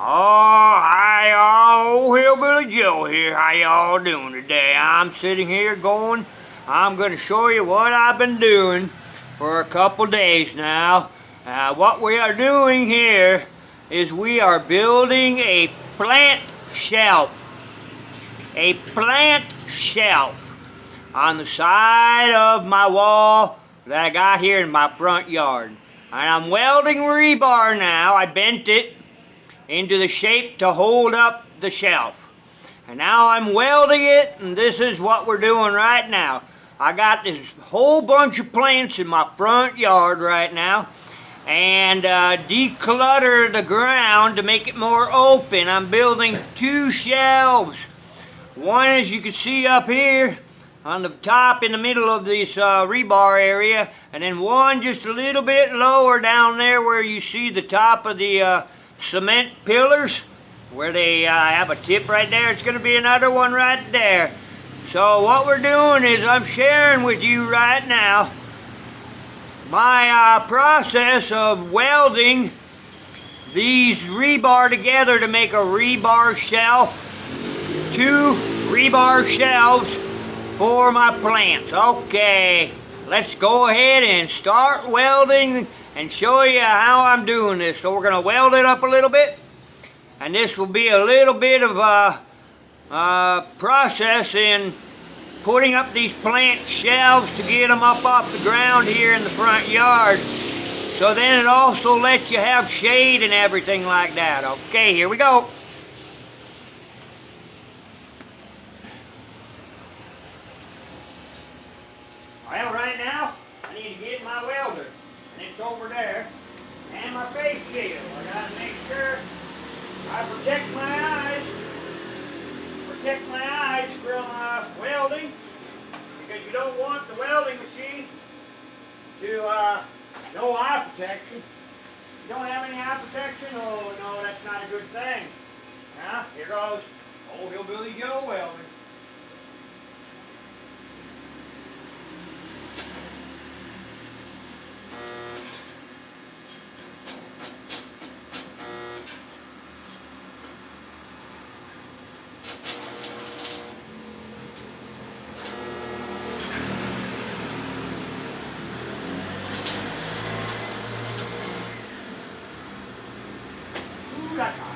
Oh, hi all, Hillbilly Joe here. How y'all doing today? I'm sitting here I'm going to show you what I've been doing for a couple days now. What we are doing here is we are building a plant shelf. A plant shelf on the side of my wall that I got here in my front yard. And I'm welding rebar now. I bent it into the shape to hold up the shelf. And now I'm welding it, and this is what we're doing right now. I got this whole bunch of plants in my front yard right now, and declutter the ground to make it more open. I'm building two shelves. One, as you can see up here, on the top in the middle of this rebar area, and then one just a little bit lower down there where you see the top of the cement pillars, where they have a tip right there. It's going to be another one right there. So what we're doing is I'm sharing with you right now my process of welding these rebar together to make a rebar shelf, two rebar shelves for my plants. Okay, let's go ahead and start welding and show you how I'm doing this. So we're going to weld it up a little bit, and this will be a little bit of a process in putting up these plant shelves to get them up off the ground here in the front yard. So then it also lets you have shade and everything like that. Okay, here we go. Well, right now, I need to get my welder, and it's over there, and my face shield. I gotta make sure I protect my eyes from welding, because you don't want the welding machine to, no eye protection. You don't have any eye protection? Oh no, that's not a good thing. Now, here goes old Hillbilly Joe welding. That's hot.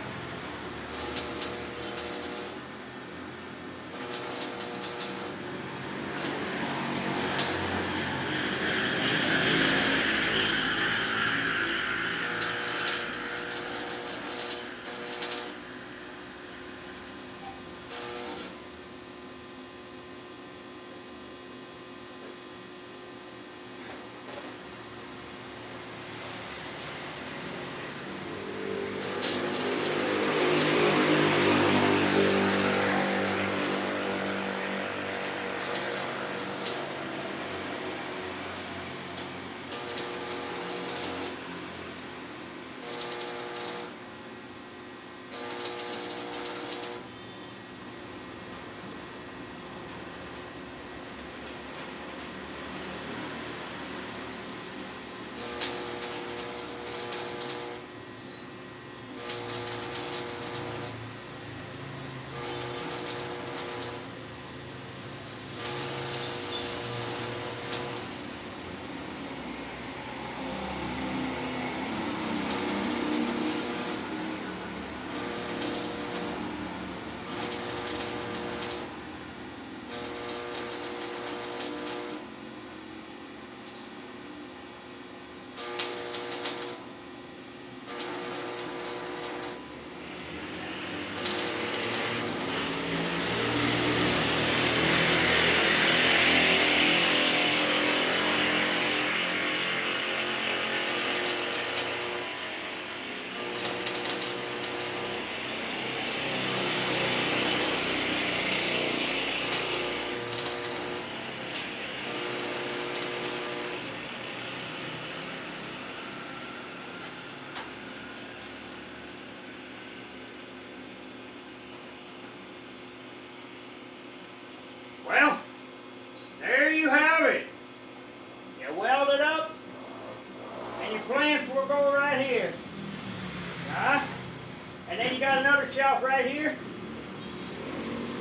And then you got another shelf right here.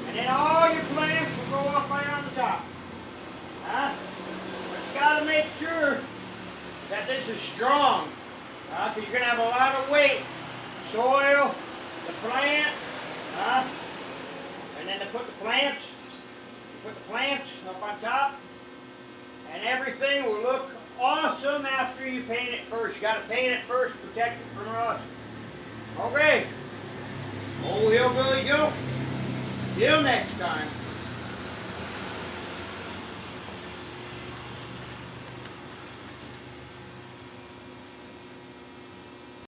And then all your plants will go up right on the top. Huh? But you gotta make sure that this is strong. Because you're gonna have a lot of weight. Soil, the plant, and then to put the plants up on top. And everything will look awesome after you paint it first. You gotta paint it first, protect it from rust. Okay. Old Hillbilly Joe. Till next time.